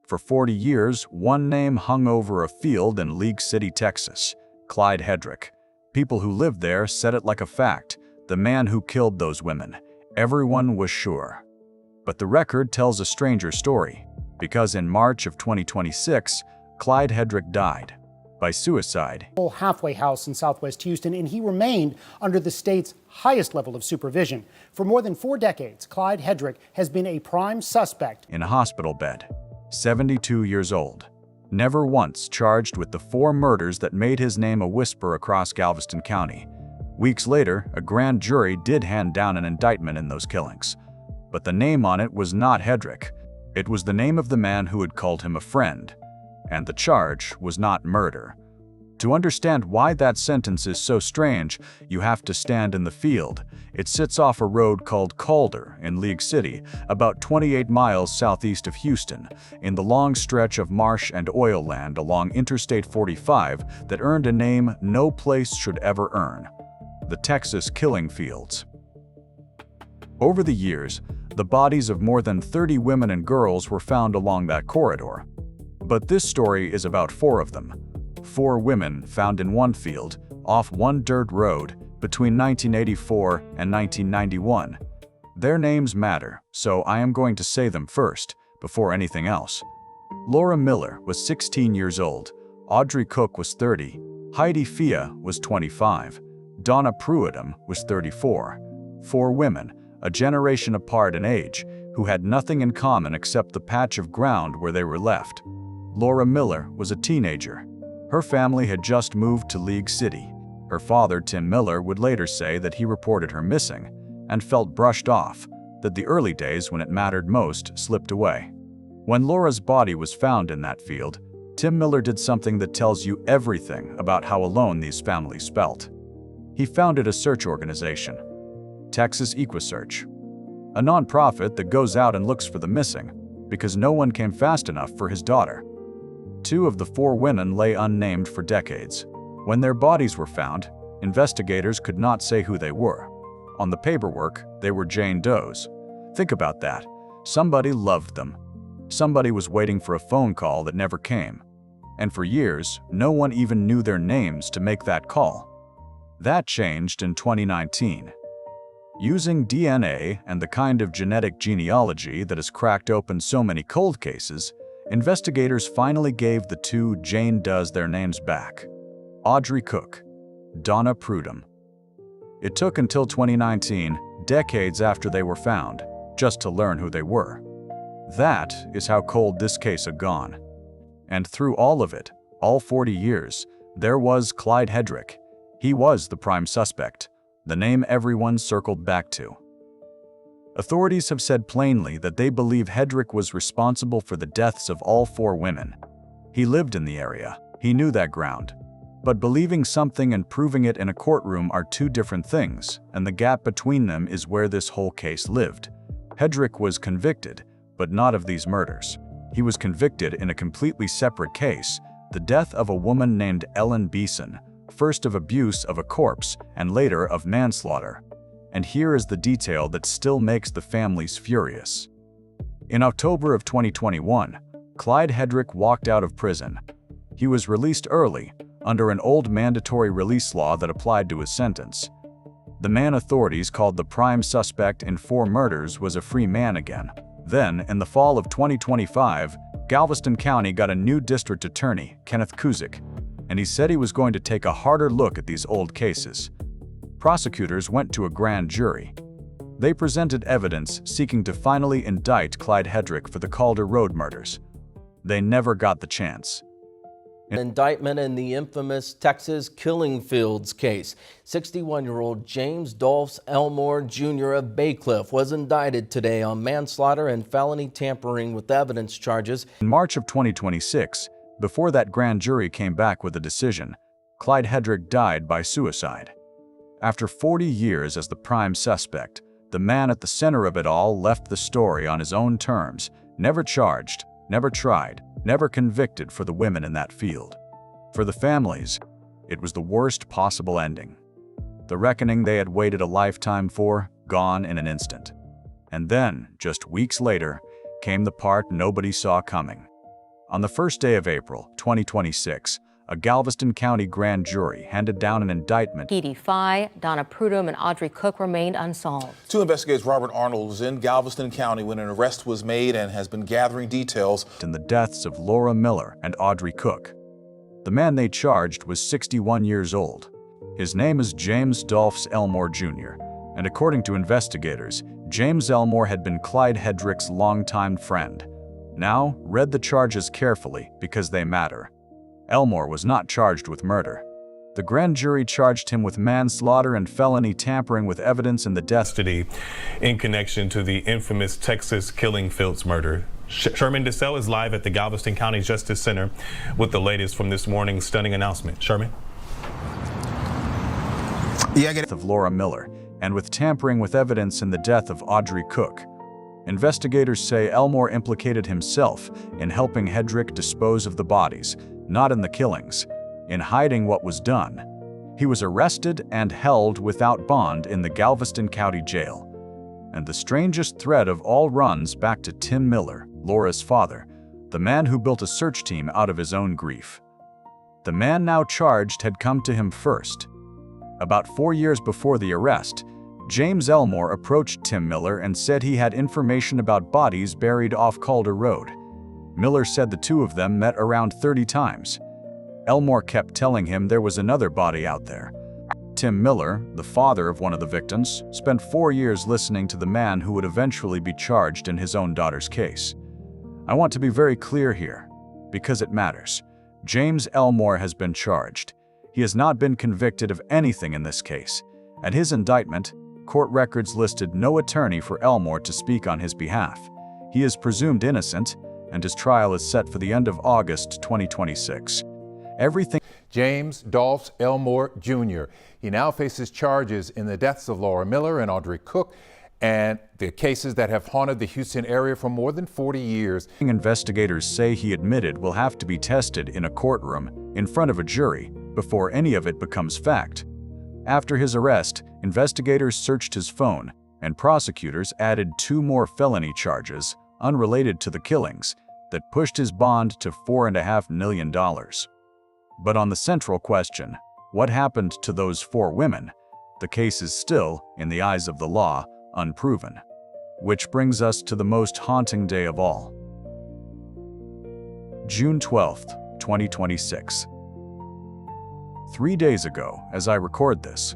For 40 years, one name hung over a field in League City, Texas: Clyde Hedrick. People who lived there said it like a fact: the man who killed those women. Everyone was sure. But the record tells a stranger story, because in March of 2026, Clyde Hedrick died by suicide. Halfway house in southwest Houston, and he remained under the state's highest level of supervision. For more than 4 decades, Clyde Hedrick has been a prime suspect. In a hospital bed, 72 years old, never once charged with the 4 murders that made his name a whisper across Galveston County. Weeks later, a grand jury did hand down an indictment in those killings. But the name on it was not Hedrick. It was the name of the man who had called him a friend. And the charge was not murder. To understand why that sentence is so strange, you have to stand in the field. It sits off a road called Calder in League City, about 28 miles southeast of Houston, in the long stretch of marsh and oil land along Interstate 45 that earned a name no place should ever earn: the Texas Killing Fields. Over the years, the bodies of more than 30 women and girls were found along that corridor. But this story is about 4 of them. 4 women found in one field, off one dirt road, between 1984 and 1991. Their names matter, so I am going to say them first, before anything else. Laura Miller was 16 years old. Audrey Cook was 30. Heidi Fye was 25. Donna Prudhomme was 34. 4 women, a generation apart in age, who had nothing in common except the patch of ground where they were left. Laura Miller was a teenager. Her family had just moved to League City. Her father, Tim Miller, would later say that he reported her missing and felt brushed off, that the early days when it mattered most slipped away. When Laura's body was found in that field, Tim Miller did something that tells you everything about how alone these families felt. He founded a search organization, Texas EquiSearch, a nonprofit that goes out and looks for the missing, because no one came fast enough for his daughter. 2 of the 4 women lay unnamed for decades. When their bodies were found, investigators could not say who they were. On the paperwork, they were Jane Does. Think about that. Somebody loved them. Somebody was waiting for a phone call that never came. And for years, no one even knew their names to make that call. That changed in 2019. Using DNA and the kind of genetic genealogy that has cracked open so many cold cases, investigators finally gave the 2 Jane Does their names back: Audrey Cook, Donna Prudhomme. It took until 2019, decades after they were found, just to learn who they were. That is how cold this case had gone. And through all of it, all 40 years, there was Clyde Hedrick. He was the prime suspect, the name everyone circled back to. Authorities have said plainly that they believe Hedrick was responsible for the deaths of all 4 women. He lived in the area. He knew that ground. But believing something and proving it in a courtroom are 2 different things, and the gap between them is where this whole case lived. Hedrick was convicted, but not of these murders. He was convicted in a completely separate case, the death of a woman named Ellen Beeson, first of abuse of a corpse and later of manslaughter. And here is the detail that still makes the families furious. In October of 2021, Clyde Hedrick walked out of prison. He was released early, under an old mandatory release law that applied to his sentence. The man authorities called the prime suspect in 4 murders was a free man again. Then, in the fall of 2025, Galveston County got a new district attorney, Kenneth Kuzik, and he said he was going to take a harder look at these old cases. Prosecutors went to a grand jury. They presented evidence seeking to finally indict Clyde Hedrick for the Calder Road murders. They never got the chance. An indictment in the infamous Texas Killing Fields case. 61-year-old James Dolphs Elmore Jr. of Baycliff was indicted today on manslaughter and felony tampering with evidence charges. In March of 2026, before that grand jury came back with a decision, Clyde Hedrick died by suicide. After 40 years as the prime suspect, the man at the center of it all left the story on his own terms, never charged, never tried, never convicted for the women in that field. For the families, it was the worst possible ending. The reckoning they had waited a lifetime for, gone in an instant. And then, just weeks later, came the part nobody saw coming. On the first day of April 2026, a Galveston County grand jury handed down an indictment. Heidi Fye, Donna Prudhomme, and Audrey Cook remained unsolved. Two investigators, Robert Arnold, was in Galveston County when an arrest was made and has been gathering details In the deaths of Laura Miller and Audrey Cook. The man they charged was 61 years old. His name is James Dolphs Elmore Jr., and according to investigators, James Elmore had been Clyde Hedrick's longtime friend. Now, read the charges carefully because they matter. Elmore was not charged with murder. The grand jury charged him with manslaughter and felony tampering with evidence in the death custody in connection to the infamous Texas killing fields murder. Sherman DeSalle is live at the Galveston County Justice Center with the latest from this morning's stunning announcement. Sherman? Of Laura Miller, and with tampering with evidence in the death of Audrey Cook. Investigators say Elmore implicated himself in helping Hedrick dispose of the bodies, not in the killings, in hiding what was done. He was arrested and held without bond in the Galveston County Jail. And the strangest thread of all runs back to Tim Miller, Laura's father, the man who built a search team out of his own grief. The man now charged had come to him first. About 4 years before the arrest, James Elmore approached Tim Miller and said he had information about bodies buried off Calder Road. Miller said the two of them met around 30 times. Elmore kept telling him there was another body out there. Tim Miller, the father of one of the victims, spent 4 years listening to the man who would eventually be charged in his own daughter's case. I want to be very clear here, because it matters. James Elmore has been charged. He has not been convicted of anything in this case. At his indictment, court records listed no attorney for Elmore to speak on his behalf. He is presumed innocent, and his trial is set for the end of August 2026. Everything. James Dolphs Elmore Jr. He now faces charges in the deaths of Laura Miller and Audrey Cook and the cases that have haunted the Houston area for more than 40 years. Investigators say he admitted will have to be tested in a courtroom in front of a jury before any of it becomes fact. After his arrest, investigators searched his phone, and prosecutors added 2 more felony charges unrelated to the killings that pushed his bond to $4.5 million. But on the central question, what happened to those 4 women, the case is still, in the eyes of the law, unproven. Which brings us to the most haunting day of all. June 12, 2026. 3 days ago, as I record this,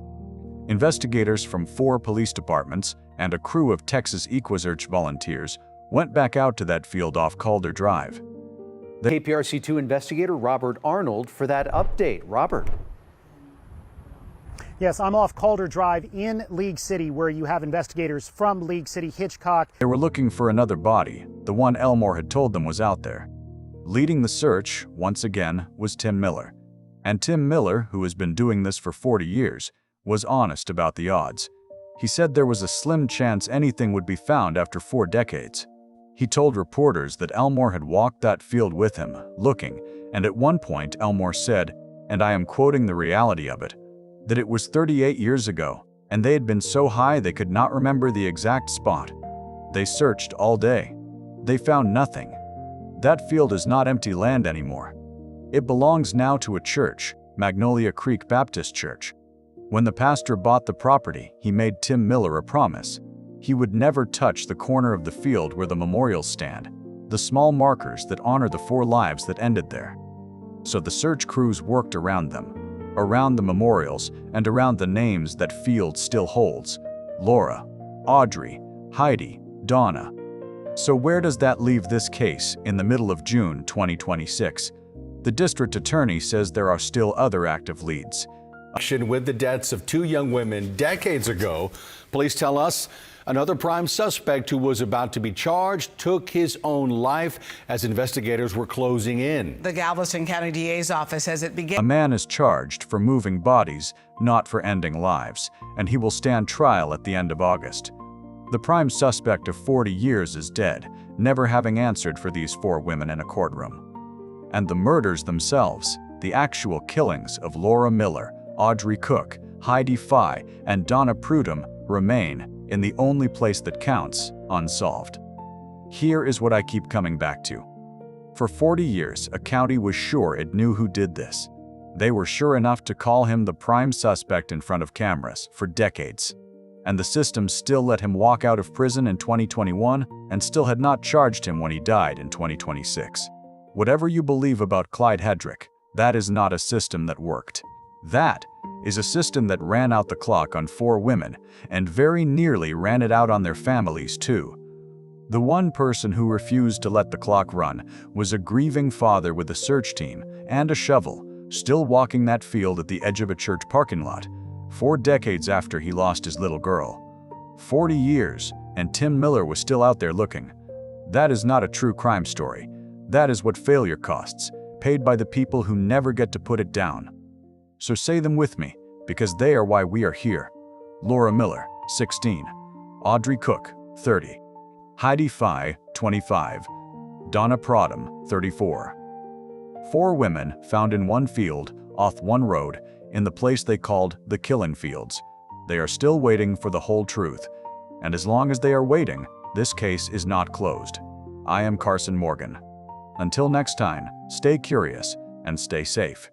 investigators from 4 police departments and a crew of Texas EquuSearch volunteers went back out to that field off Calder Drive. KPRC2 investigator Robert Arnold for that update. Robert. Yes, I'm off Calder Drive in League City, where you have investigators from League City, Hitchcock. They were looking for another body, the one Elmore had told them was out there. Leading the search, once again, was Tim Miller. And Tim Miller, who has been doing this for 40 years, was honest about the odds. He said there was a slim chance anything would be found after 4 decades. He told reporters that Elmore had walked that field with him, looking, and at one point Elmore said, and I am quoting the reality of it, that it was 38 years ago, and they had been so high they could not remember the exact spot. They searched all day. They found nothing. That field is not empty land anymore. It belongs now to a church, Magnolia Creek Baptist Church. When the pastor bought the property, he made Tim Miller a promise. He would never touch the corner of the field where the memorials stand, the small markers that honor the 4 lives that ended there. So the search crews worked around them, around the memorials, and around the names that field still holds: Laura, Audrey, Heidi, Donna. So where does that leave this case in the middle of June 2026? The district attorney says there are still other active leads. With the deaths of 2 young women decades ago, police tell us another prime suspect who was about to be charged took his own life as investigators were closing in. The Galveston County DA's office says it began. A man is charged for moving bodies, not for ending lives, and he will stand trial at the end of August. The prime suspect of 40 years is dead, never having answered for these 4 women in a courtroom. And the murders themselves, the actual killings of Laura Miller, Audrey Cook, Heidi Fye, and Donna Prudhomme, remain, in the only place that counts, unsolved. Here is what I keep coming back to. For 40 years, a county was sure it knew who did this. They were sure enough to call him the prime suspect in front of cameras for decades. And the system still let him walk out of prison in 2021 and still had not charged him when he died in 2026. Whatever you believe about Clyde Hedrick, that is not a system that worked. That is a system that ran out the clock on 4 women and very nearly ran it out on their families too. The one person who refused to let the clock run was a grieving father with a search team and a shovel, still walking that field at the edge of a church parking lot, 4 decades after he lost his little girl. 40 years, and Tim Miller was still out there looking. That is not a true crime story. That is what failure costs, paid by the people who never get to put it down. So say them with me, because they are why we are here. Laura Miller, 16. Audrey Cook, 30. Heidi Fye, 25. Donna Prudhomme, 34. 4 women found in one field, off one road, in the place they called the Killing Fields. They are still waiting for the whole truth. And as long as they are waiting, this case is not closed. I am Carson Morgan. Until next time, stay curious and stay safe.